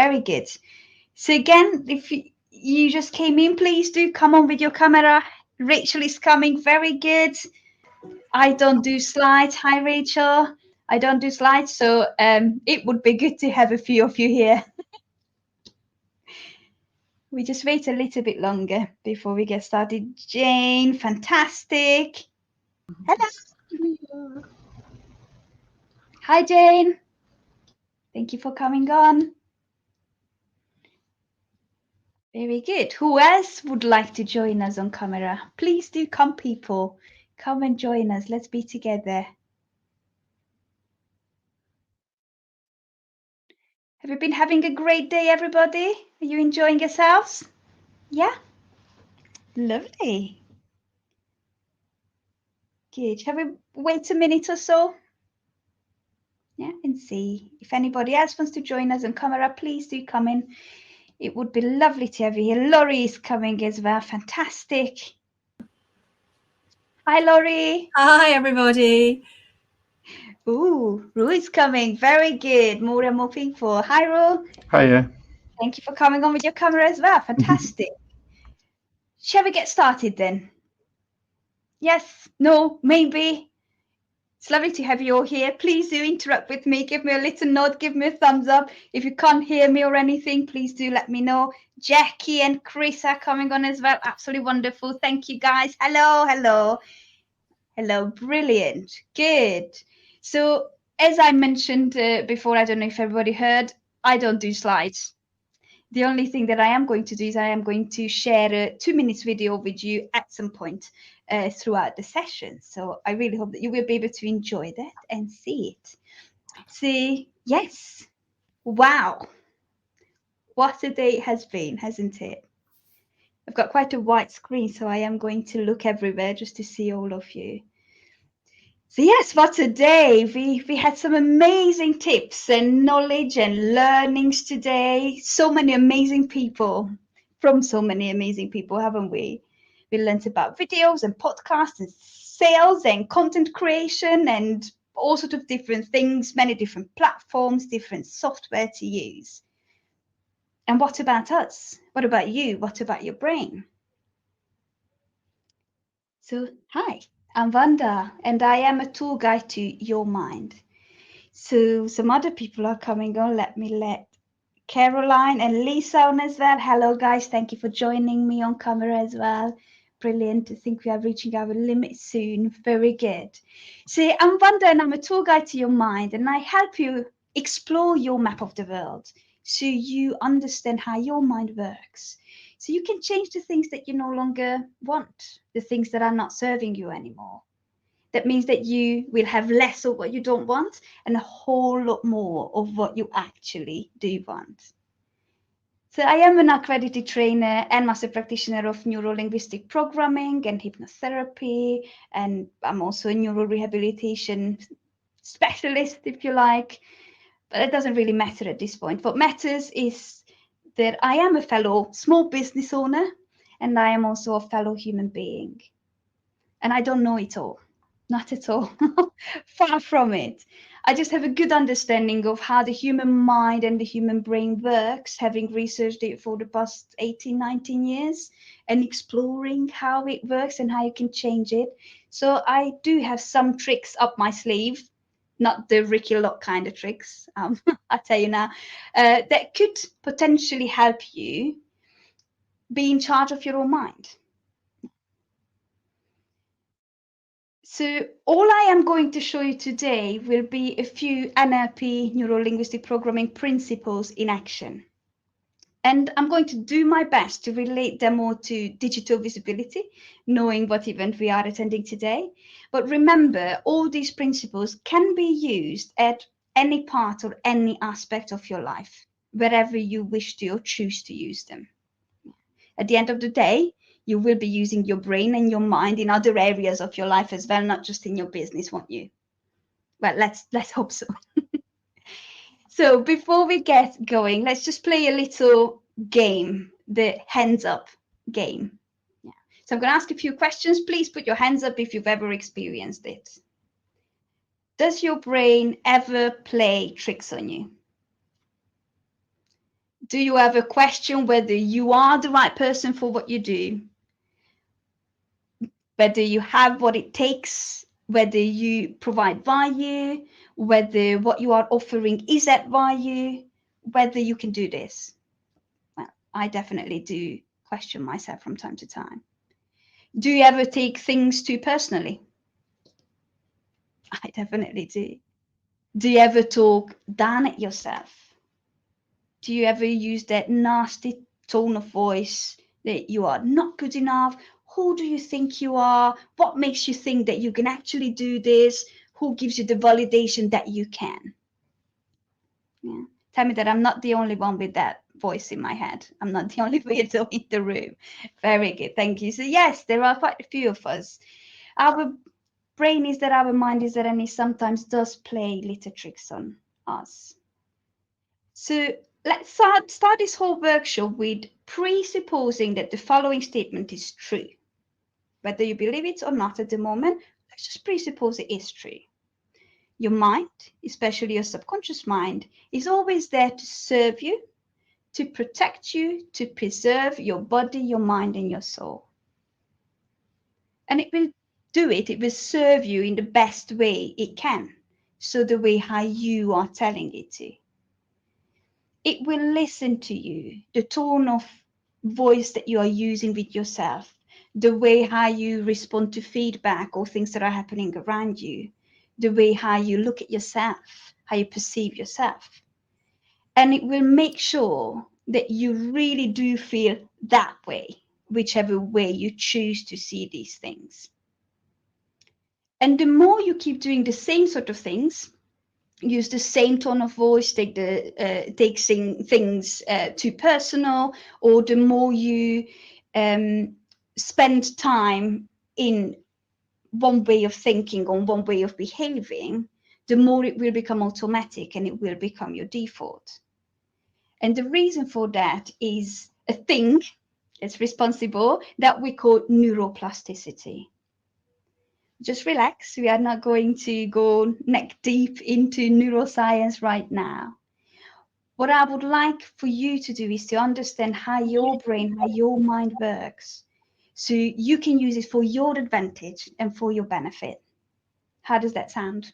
Very good. So again, if you just came in, please do come on with your camera. Rachel is coming. Very good. I don't do slides. Hi, Rachel. I don't do slides, so it would be good to have a few of you here. We just wait a little bit longer before we get started. Jane, fantastic. Hello. Hi, Jane. Thank you for coming on. Very good. Who else would like to join us on camera? Please do come, people. Come and join us. Let's be together. Have you been having a great day, everybody? Are you enjoying yourselves? Yeah? Lovely. Good. Shall we wait a minute or so? Yeah, and see if anybody else wants to join us on camera. Please do come in. It would be lovely to have you here. Laurie is coming as well. Fantastic. Hi, Laurie. Hi, everybody. Ooh, Rue is coming. Very good. More and more people. Hi, Rue. Hiya. Thank you for coming on with your camera as well. Fantastic. Shall we get started then? Yes, no, maybe. It's lovely to have you all here. Please do interact with me. Give me a little nod. Give me a thumbs up. If you can't hear me or anything, please do let me know. Jackie and Chris are coming on as well. Absolutely wonderful. Thank you, guys. Hello, hello. Hello, brilliant. Good. So, as I mentioned before, I don't know if everybody heard, I don't do slides. The only thing that I am going to do is I am going to share a 2 minutes video with you at some point throughout the session. So I really hope that you will be able to enjoy that and see it. See, yes, wow, what a day it has been, hasn't it? I've got quite a wide screen, so I am going to look everywhere just to see all of you. So yes, what a day. We had some amazing tips and knowledge and learnings today. So many amazing people from so many amazing people, haven't we? We learned about videos and podcasts and sales and content creation and all sorts of different things, many different platforms, different software to use. And what about us? What about you? What about your brain? So, hi, I'm Vanda, and I am a tour guide to your mind. So some other people are coming on. Let me let Caroline and Lisa on as well. Hello, guys. Thank you for joining me on camera as well. Brilliant. I think we are reaching our limit soon. Very good. So I'm Vanda, and I'm a tour guide to your mind, and I help you explore your map of the world so you understand how your mind works. So you can change the things that you no longer want, the things that are not serving you anymore. That means that you will have less of what you don't want and a whole lot more of what you actually do want. So I am an accredited trainer and master practitioner of neuro-linguistic programming and hypnotherapy, and I'm also a neuro rehabilitation specialist, if you like, but it doesn't really matter at this point. What matters is that I am a fellow small business owner, and I am also a fellow human being. And I don't know it all. Not at all. Far from it. I just have a good understanding of how the human mind and the human brain works, having researched it for the past 18, 19 years and exploring how it works and how you can change it. So I do have some tricks up my sleeve, not the Ricky Locke kind of tricks, I tell you now, that could potentially help you be in charge of your own mind. So all I am going to show you today will be a few NLP, neuro-linguistic programming principles in action. And I'm going to do my best to relate them all to digital visibility, knowing what event we are attending today. But remember, all these principles can be used at any part or any aspect of your life, wherever you wish to or choose to use them. At the end of the day, you will be using your brain and your mind in other areas of your life as well, not just in your business, won't you? Well, let's hope so. So before we get going, let's just play a little game, the hands up game. Yeah. So I'm going to ask a few questions. Please put your hands up if you've ever experienced it. Does your brain ever play tricks on you? Do you ever question whether you are the right person for what you do? Whether you have what it takes, whether you provide value, whether what you are offering is at value, whether you can do this? Well, I definitely do question myself from time to time. Do you ever take things too personally? I definitely do. Do you ever talk down at yourself? Do you ever use that nasty tone of voice that you are not good enough? Who do you think you are? What makes you think that you can actually do this? Who gives you the validation that you can? Yeah. Tell me that I'm not the only one with that voice in my head. I'm not the only weirdo in the room. Very good. Thank you. So, yes, there are quite a few of us. Our brain is that, our mind is that, and it sometimes does play little tricks on us. So let's start this whole workshop with presupposing that the following statement is true. Whether you believe it or not at the moment, let's just presuppose it is true. Your mind, especially your subconscious mind, is always there to serve you, to protect you, to preserve your body, your mind, and your soul. And it will do it, it will serve you in the best way it can. So the way how you are telling it to. It will listen to you, the tone of voice that you are using with yourself, the way how you respond to feedback or things that are happening around you, the way how you look at yourself, how you perceive yourself. And it will make sure that you really do feel that way, whichever way you choose to see these things. And the more you keep doing the same sort of things, use the same tone of voice, take things too personal, or the more you spend time in one way of thinking or one way of behaving, the more it will become automatic and it will become your default. And the reason for that is a thing that's responsible that we call neuroplasticity. Just relax. We are not going to go neck deep into neuroscience right now. What I would like for you to do is to understand how your brain, how your mind works, so you can use it for your advantage and for your benefit. How does that sound?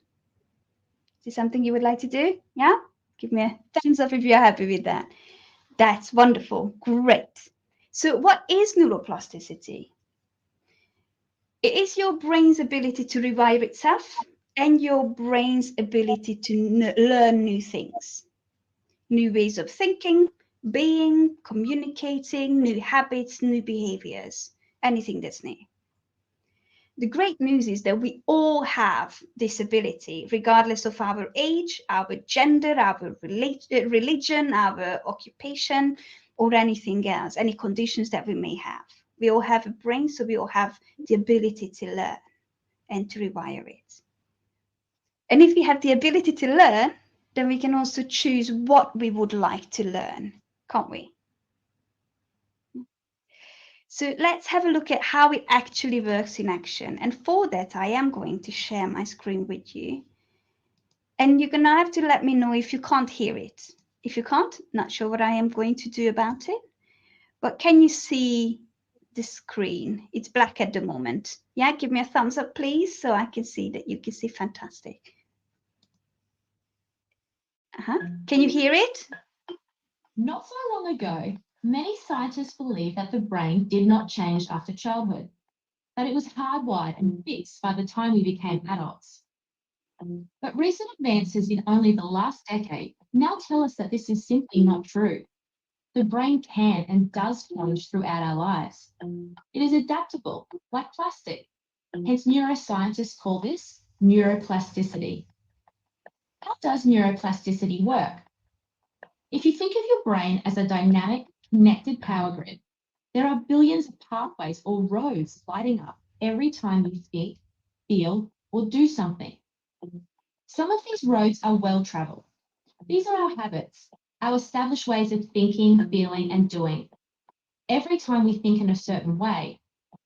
Is it something you would like to do? Yeah? Give me a thumbs up if you're happy with that. That's wonderful. Great. So what is neuroplasticity? It is your brain's ability to rewire itself and your brain's ability to learn new things, new ways of thinking, being, communicating, new habits, new behaviors, anything that's new. The great news is that we all have this ability, regardless of our age, our gender, our religion, our occupation, or anything else, any conditions that we may have. We all have a brain, so we all have the ability to learn and to rewire it. And if we have the ability to learn, then we can also choose what we would like to learn, can't we? So let's have a look at how it actually works in action. And for that, I am going to share my screen with you. And you're going to have to let me know if you can't hear it. If you can't, not sure what I am going to do about it. But can you see the screen? It's black at the moment. Yeah, give me a thumbs up, please, so I can see that you can see. Fantastic. Can you hear it? Not so long ago, many scientists believed that the brain did not change after childhood, that it was hardwired and fixed by the time we became adults. But recent advances in only the last decade now tell us that this is simply not true. The brain can and does change throughout our lives. It is adaptable, like plastic. Hence, neuroscientists call this neuroplasticity. How does neuroplasticity work? If you think of your brain as a dynamic, connected power grid, there are billions of pathways or roads lighting up every time you think, feel, or do something. Some of these roads are well-traveled. These are our habits, our established ways of thinking, feeling, and doing. Every time we think in a certain way,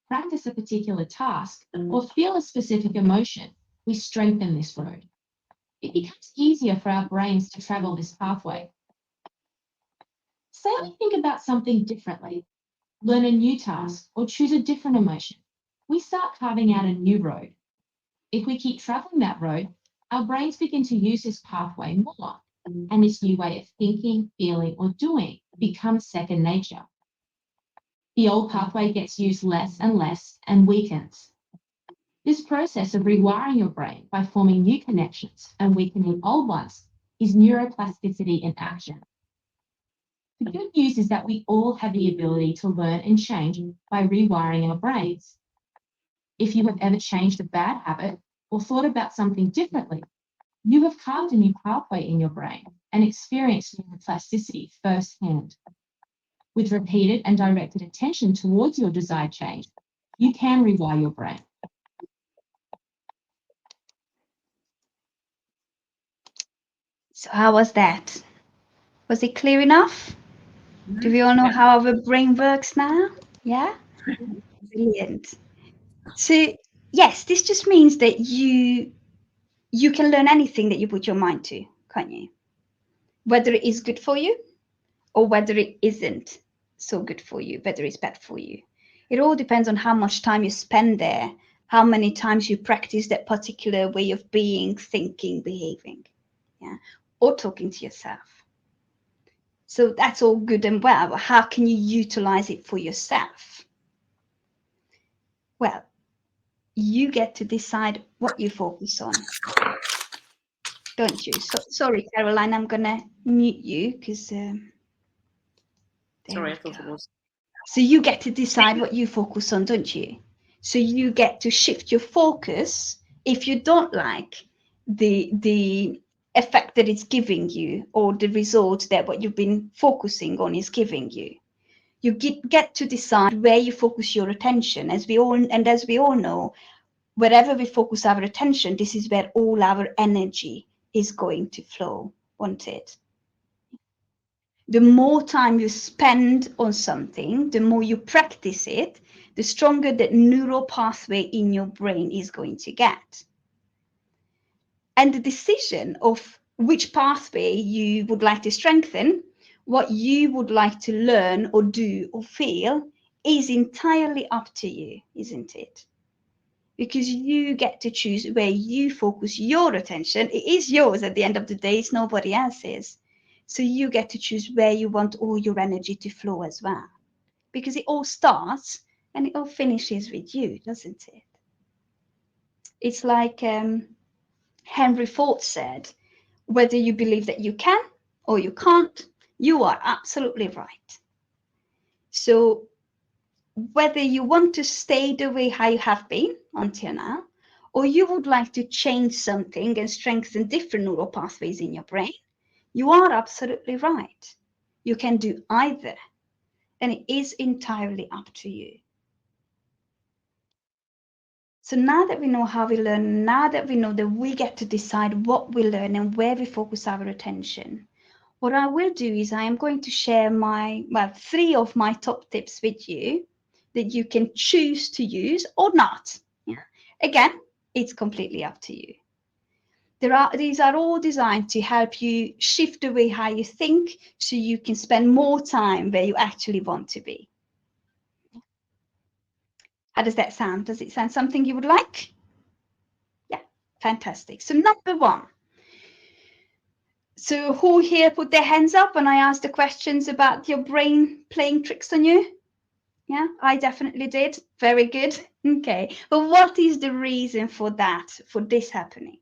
practice a particular task, or feel a specific emotion, we strengthen this road. It becomes easier for our brains to travel this pathway. Say we think about something differently, learn a new task, or choose a different emotion. We start carving out a new road. If we keep traveling that road, our brains begin to use this pathway more, and this new way of thinking, feeling, or doing becomes second nature. The old pathway gets used less and weakens. This process of rewiring your brain by forming new connections and weakening old ones is neuroplasticity in action. The good news is that we all have the ability to learn and change by rewiring our brains. If you have ever changed a bad habit or thought about something differently, you have carved a new pathway in your brain and experienced neuroplasticity firsthand. With repeated and directed attention towards your desired change, you can rewire your brain. So how was that? Was it clear enough? Do we all know how our brain works now? Yeah? Brilliant. So yes, this just means that you can learn anything that you put your mind to, can't you? Whether it is good for you or whether it isn't so good for you, whether it's bad for you. It all depends on how much time you spend there, how many times you practice that particular way of being, thinking, behaving, yeah, or talking to yourself. So that's all good and well, but how can you utilize it for yourself? Well, you get to decide what you focus on, don't you? So, sorry, Caroline, I'm going to mute you because Sorry, I thought it was. So you get to decide what you focus on, don't you? So you get to shift your focus if you don't like the effect that it's giving you or the result that what you've been focusing on is giving you. You get to decide where you focus your attention. As we all know, wherever we focus our attention, this is where all our energy is going to flow, won't it? The more time you spend on something, the more you practice it, the stronger that neural pathway in your brain is going to get. And the decision of which pathway you would like to strengthen, what you would like to learn or do or feel, is entirely up to you, isn't it? Because you get to choose where you focus your attention. It is yours at the end of the day, it's nobody else's. So you get to choose where you want all your energy to flow as well. Because it all starts and it all finishes with you, doesn't it? It's like Henry Ford said, whether you believe that you can or you can't, you are absolutely right. So whether you want to stay the way how you have been until now, or you would like to change something and strengthen different neural pathways in your brain, you are absolutely right. You can do either, and it is entirely up to you. So now that we know how we learn, now that we know that we get to decide what we learn and where we focus our attention, what I will do is I am going to share three of my top tips with you that you can choose to use or not. Yeah. Again, it's completely up to you. These are all designed to help you shift the way how you think so you can spend more time where you actually want to be. How does that sound? Does it sound something you would like? Yeah, fantastic. So number one. So who here put their hands up when I asked the questions about your brain playing tricks on you? Yeah, I definitely did. Very good. Okay. But what is the reason for that, for this happening?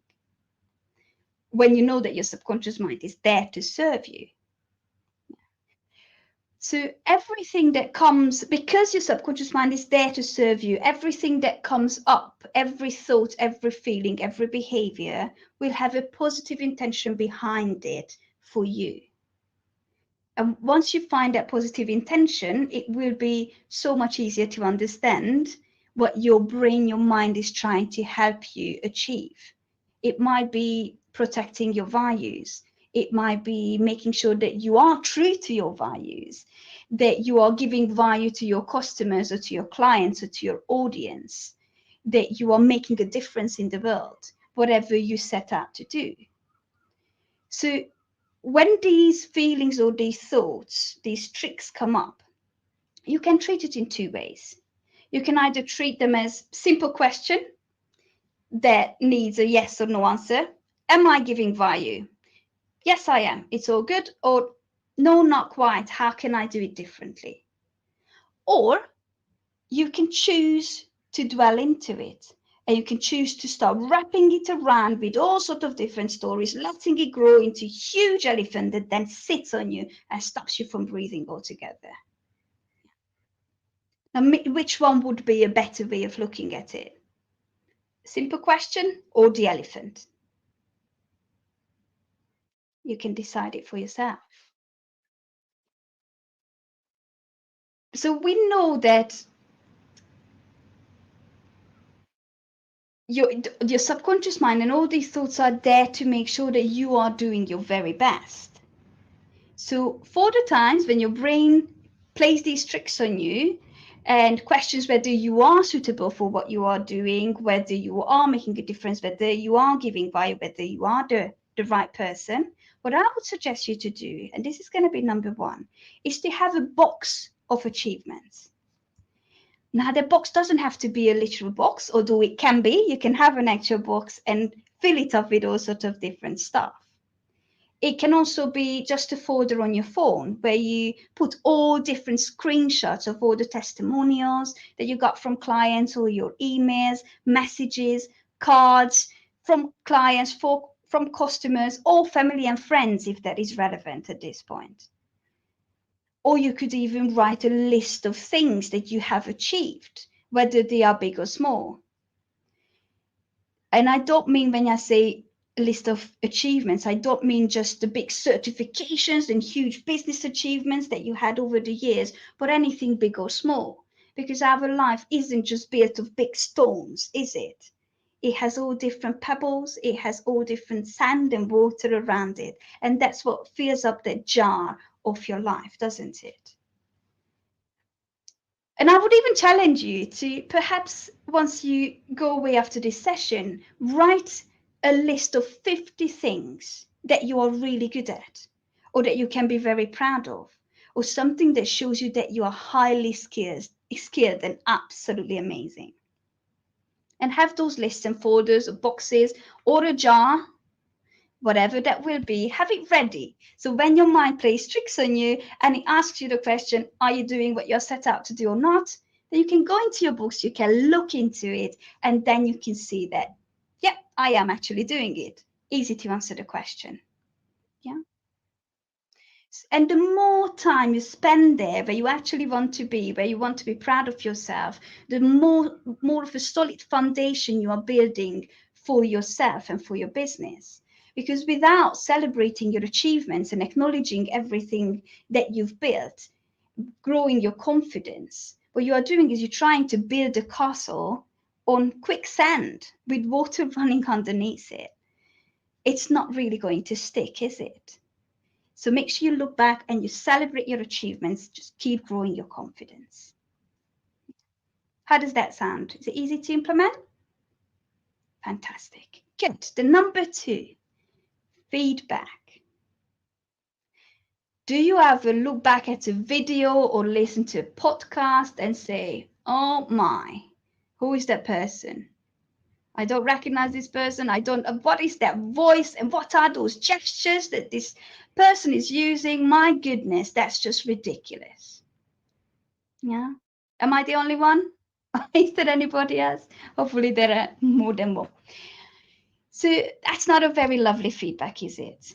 When you know that your subconscious mind is there to serve you. So everything that comes, because your subconscious mind is there to serve you, everything that comes up, every thought, every feeling, every behavior will have a positive intention behind it for you. And once you find that positive intention, it will be so much easier to understand what your brain, your mind is trying to help you achieve. It might be protecting your values. It might be making sure that you are true to your values, that you are giving value to your customers or to your clients or to your audience, that you are making a difference in the world, whatever you set out to do. So when these feelings or these thoughts, these tricks come up, you can treat it in two ways. You can either treat them as simple question that needs a yes or no answer. Am I giving value? Yes, I am. It's all good. Or no, not quite. How can I do it differently? Or you can choose to dwell into it, and you can choose to start wrapping it around with all sorts of different stories, letting it grow into a huge elephant that then sits on you and stops you from breathing altogether. Now, which one would be a better way of looking at it? Simple question or the elephant? You can decide it for yourself. So we know that your subconscious mind and all these thoughts are there to make sure that you are doing your very best. So for the times when your brain plays these tricks on you and questions whether you are suitable for what you are doing, whether you are making a difference, whether you are giving value, whether you are the right person, what I would suggest you to do, and this is going to be number one, is to have a box of achievements. Now, the box doesn't have to be a literal box, although it can be. You can have an actual box and fill it up with all sorts of different stuff. It can also be just a folder on your phone where you put all different screenshots of all the testimonials that you got from clients, or your emails, messages, cards from clients, from customers, or family and friends, if that is relevant at this point. Or you could even write a list of things that you have achieved, whether they are big or small. And I don't mean, when I say a list of achievements, I don't mean just the big certifications and huge business achievements that you had over the years, but anything big or small. Because our life isn't just built of big stones, is it? It has all different pebbles, it has all different sand and water around it. And that's what fills up the jar of your life, doesn't it? And I would even challenge you to, perhaps once you go away after this session, write a list of 50 things that you are really good at, or that you can be very proud of, or something that shows you that you are highly skilled and absolutely amazing. And have those lists and folders or boxes or a jar, whatever that will be, have it ready. So when your mind plays tricks on you and it asks you the question, are you doing what you're set out to do or not? Then you can go into your books, you can look into it, and then you can see that, yeah, I am actually doing it. Easy to answer the question. Yeah. And the more time you spend there where you actually want to be, where you want to be proud of yourself, the more of a solid foundation you are building for yourself and for your business. Because without celebrating your achievements and acknowledging everything that you've built, growing your confidence, what you are doing is you're trying to build a castle on quicksand with water running underneath it. It's not really going to stick, is it? So make sure you look back and you celebrate your achievements. Just keep growing your confidence. How does that sound? Is it easy to implement? Fantastic. Good. The number two, feedback. Do you ever look back at a video or listen to a podcast and say, oh my, who is that person? I don't recognize this person. I don't, what is that voice and what are those gestures that this person is using? My goodness, that's just ridiculous. Yeah. Am I the only one? Is there anybody else? Hopefully there are more than one. So that's not a very lovely feedback, is it?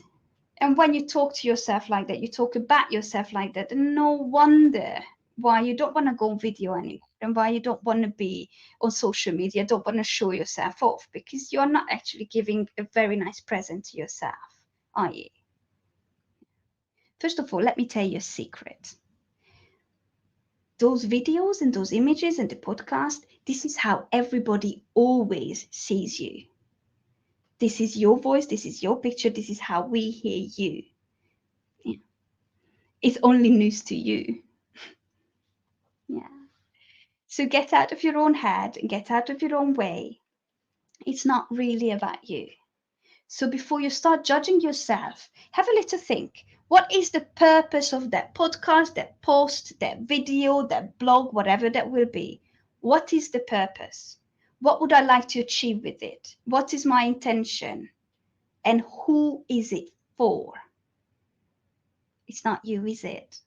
And when you talk to yourself like that, you talk about yourself like that, and no wonder why you don't want to go on video anymore, and why you don't want to be on social media, don't want to show yourself off, because you're not actually giving a very nice present to yourself, are you? First of all, let me tell you a secret. Those videos and those images and the podcast, this is how everybody always sees you. This is your voice, this is your picture, this is how we hear you. Yeah. It's only news to you. Yeah. So get out of your own head and get out of your own way. It's not really about you. So before you start judging yourself, have a little think. What is the purpose of that podcast, that post, that video, that blog, whatever that will be? What is the purpose? What would I like to achieve with it? What is my intention? And who is it for? It's not you, is it?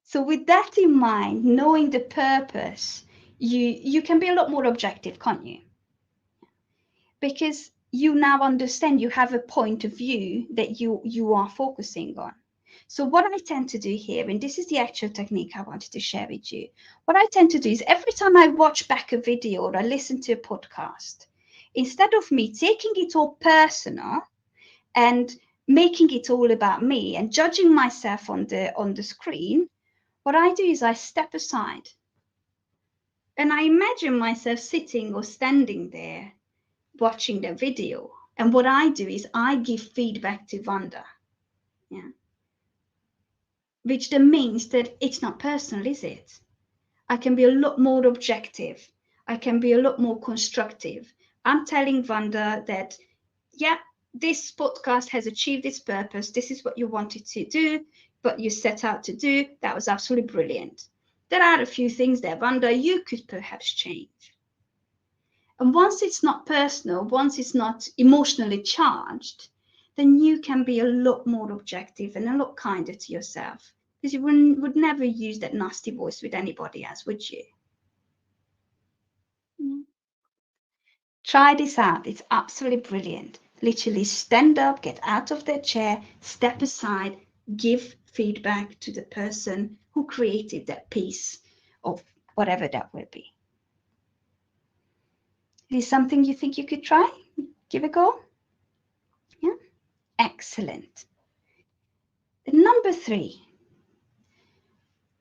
So with that in mind, knowing the purpose, you can be a lot more objective, can't you? Because you now understand you have a point of view that you are focusing on. So what I tend to do here, and this is the actual technique I wanted to share with you, what I tend to do is every time I watch back a video or I listen to a podcast, instead of me taking it all personal and making it all about me and judging myself on the screen, what I do is I step aside and I imagine myself sitting or standing there watching the video. And what I do is I give feedback to Vanda. Yeah. Which then means that it's not personal, is it? I can be a lot more objective. I can be a lot more constructive. I'm telling Vanda that, yeah, this podcast has achieved its purpose. This is what you wanted to do, what you set out to do. That was absolutely brilliant. There are a few things there, Vanda, you could perhaps change. And once it's not personal, once it's not emotionally charged, then you can be a lot more objective and a lot kinder to yourself. Because you would never use that nasty voice with anybody else, would you? Try this out. It's absolutely brilliant. Literally stand up, get out of their chair, step aside, give feedback to the person who created that piece of whatever that will be. Is something you think you could try? Give a go? Yeah? Excellent. Number 3.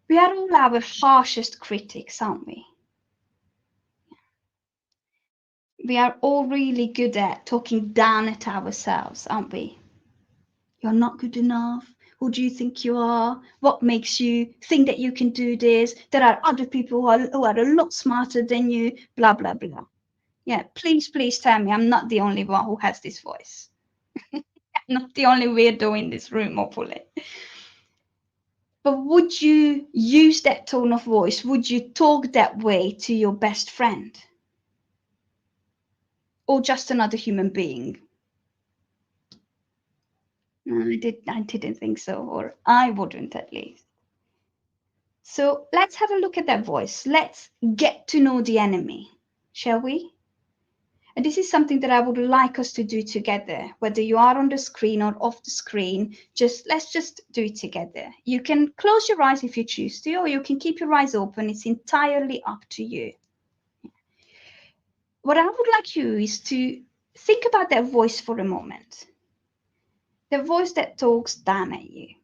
We are all our harshest critics, aren't we? We are all really good at talking down at ourselves, aren't we? You're not good enough. Who do you think you are? What makes you think that you can do this? There are other people who are a lot smarter than you, blah, blah, blah. Yeah, please tell me I'm not the only one who has this voice. I'm not the only weirdo in this room, hopefully. But would you use that tone of voice? Would you talk that way to your best friend? Or just another human being? No, I didn't think so, or I wouldn't at least. So let's have a look at that voice. Let's get to know the enemy, shall we? And this is something that I would like us to do together, whether you are on the screen or off the screen. Let's just do it together. You can close your eyes if you choose to, or you can keep your eyes open. It's entirely up to you. What I would like you is to think about that voice for a moment. The voice that talks down at you.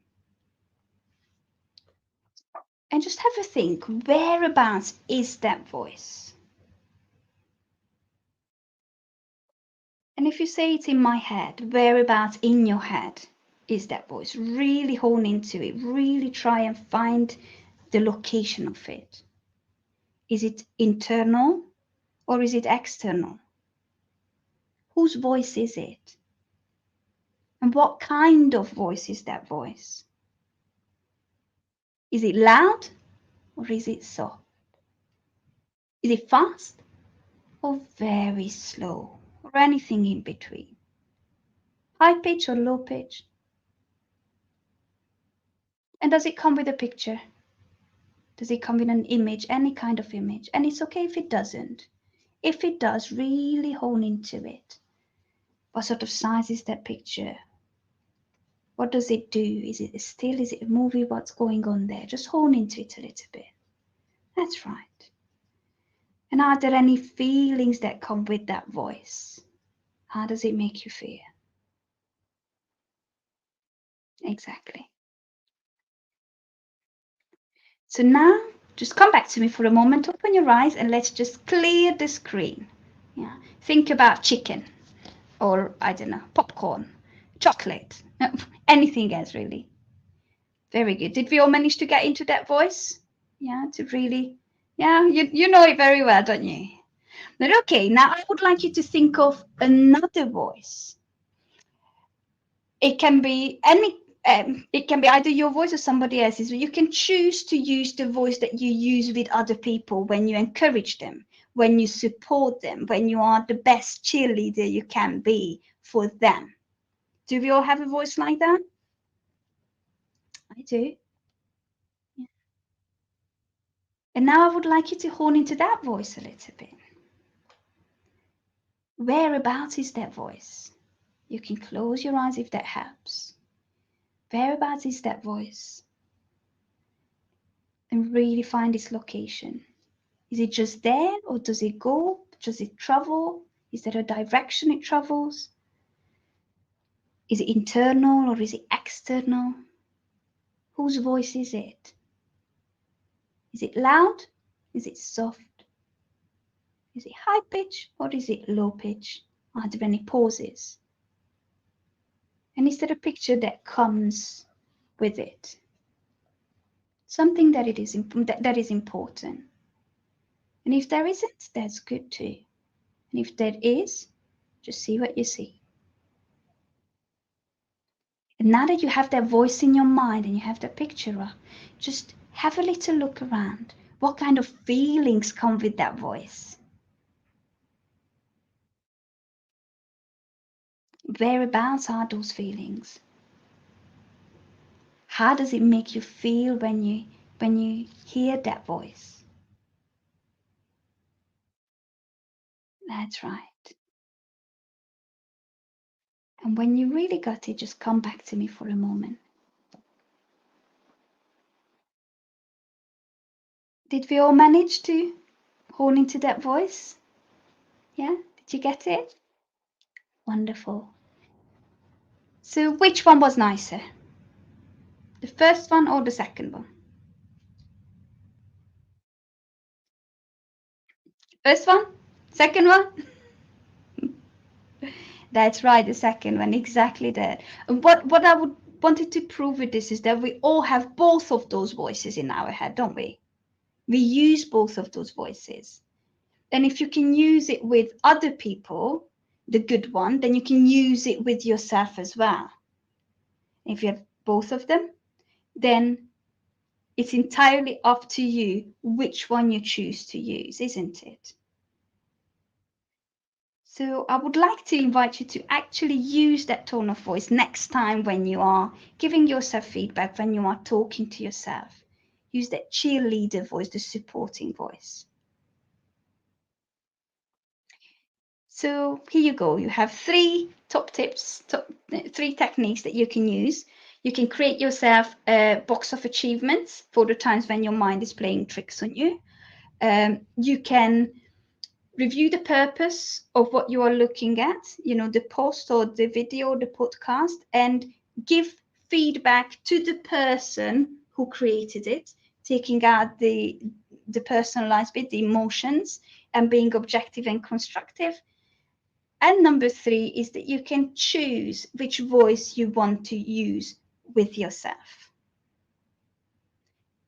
And just have a think, whereabouts is that voice? And if you say it's in my head, whereabouts in your head is that voice? Really hone into it. Really try and find the location of it. Is it internal or is it external? Whose voice is it? And what kind of voice is that voice? Is it loud or is it soft? Is it fast or very slow or anything in between? High pitch or low pitch? And does it come with a picture? Does it come with an image, any kind of image? And it's okay if it doesn't. If it does, really hone into it. What sort of size is that picture? What does it do? Is it a still? Is it a movie? What's going on there? Just hone into it a little bit. That's right. And are there any feelings that come with that voice? How does it make you feel? Exactly. So now, just come back to me for a moment, open your eyes, and let's just clear the screen. Yeah. Think about chicken, or I don't know, popcorn, chocolate, anything else really. Very good. Did we all manage to get into that voice? Yeah, to really, yeah, you know it very well, don't you? But okay, now I would like you to think of another voice. It can be any. It can be either your voice or somebody else's. You can choose to use the voice that you use with other people when you encourage them, when you support them, when you are the best cheerleader you can be for them. Do we all have a voice like that? I do. Yeah. And now I would like you to hone into that voice a little bit. Whereabouts is that voice? You can close your eyes if that helps. Whereabouts is that voice? And really find its location. Is it just there, or does it go? Does it travel? Is there a direction it travels? Is it internal or is it external? Whose voice is it? Is it loud? Is it soft? Is it high pitch or is it low pitch? Are there any pauses? And is there a picture that comes with it? Something that is important. And if there isn't, that's good too. And if there is, just see what you see. And now that you have that voice in your mind and you have the picture, just have a little look around. What kind of feelings come with that voice? Whereabouts are those feelings? How does it make you feel when you hear that voice? That's right. And when you really got it, just come back to me for a moment. Did we all manage to hone into that voice? Yeah? Did you get it? Wonderful. So which one was nicer? The first one or the second one? First one? Second one? That's right, the second one, exactly that. And what I wanted to prove with this is that we all have both of those voices in our head, don't we? We use both of those voices. And if you can use it with other people, the good one, then you can use it with yourself as well. If you have both of them, then it's entirely up to you which one you choose to use, isn't it? So I would like to invite you to actually use that tone of voice next time when you are giving yourself feedback, when you are talking to yourself. Use that cheerleader voice, the supporting voice. So here you go. You have 3 top tips, 3 techniques that you can use. You can create yourself a box of achievements for the times when your mind is playing tricks on you. You can review the purpose of what you are looking at, the post or the video or the podcast, and give feedback to the person who created it, taking out the personalized bit, the emotions, and being objective and constructive. And number 3 is that you can choose which voice you want to use with yourself.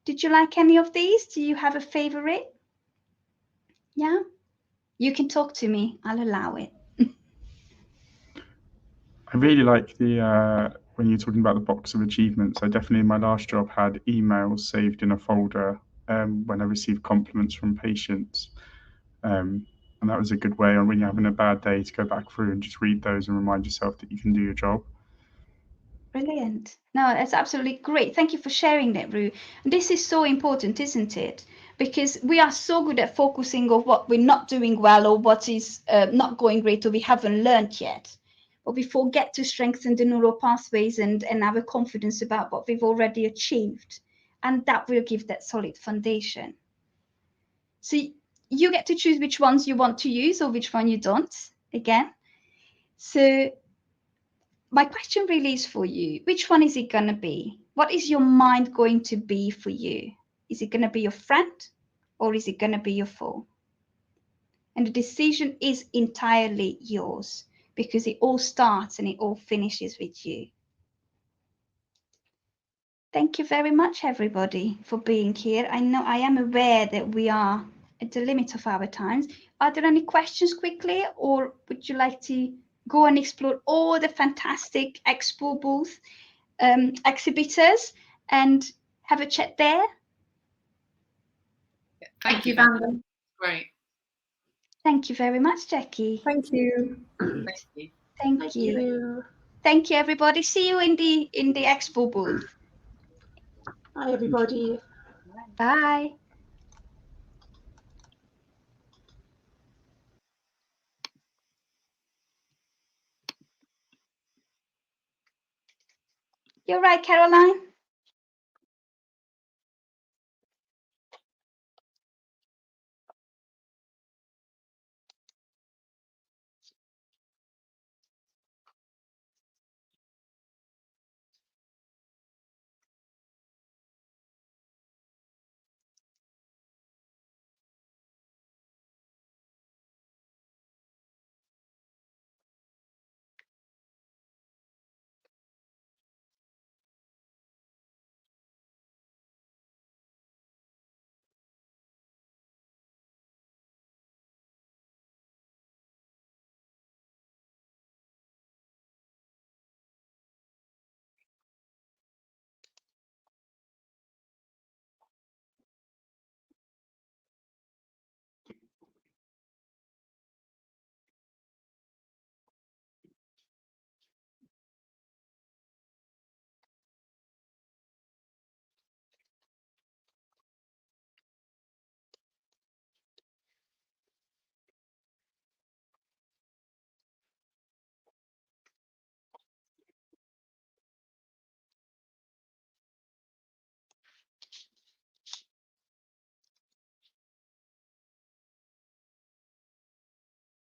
Did you like any of these? Do you have a favorite? Yeah? You can talk to me. I'll allow it. I really like the when you're talking about the box of achievements. I definitely in my last job had emails saved in a folder when I received compliments from patients, and that was a good way on when you're having a bad day to go back through and just read those and remind yourself that you can do your job. Brilliant. No, that's absolutely great. Thank you for sharing that, Rue. And this is so important, isn't it? Because we are so good at focusing on what we're not doing well or what is not going great or we haven't learned yet. But we forget to strengthen the neural pathways and our confidence about what we've already achieved. And that will give that solid foundation. So you get to choose which ones you want to use or which one you don't, again. So my question really is for you. Which one is it going to be? What is your mind going to be for you? Is it going to be your friend or is it going to be your foe? And the decision is entirely yours because it all starts and it all finishes with you. Thank you very much, everybody, for being here. I know I am aware that we are at the limit of our times. are there any questions quickly, or would you like to go and explore all the fantastic expo booth exhibitors and have a chat there? Thank you, Vanda. Great. Thank you very much, Jackie. Thank you. Thank you. Thank you. Thank you, everybody. See you in the expo booth. Bye, everybody. Bye. You're right, Caroline.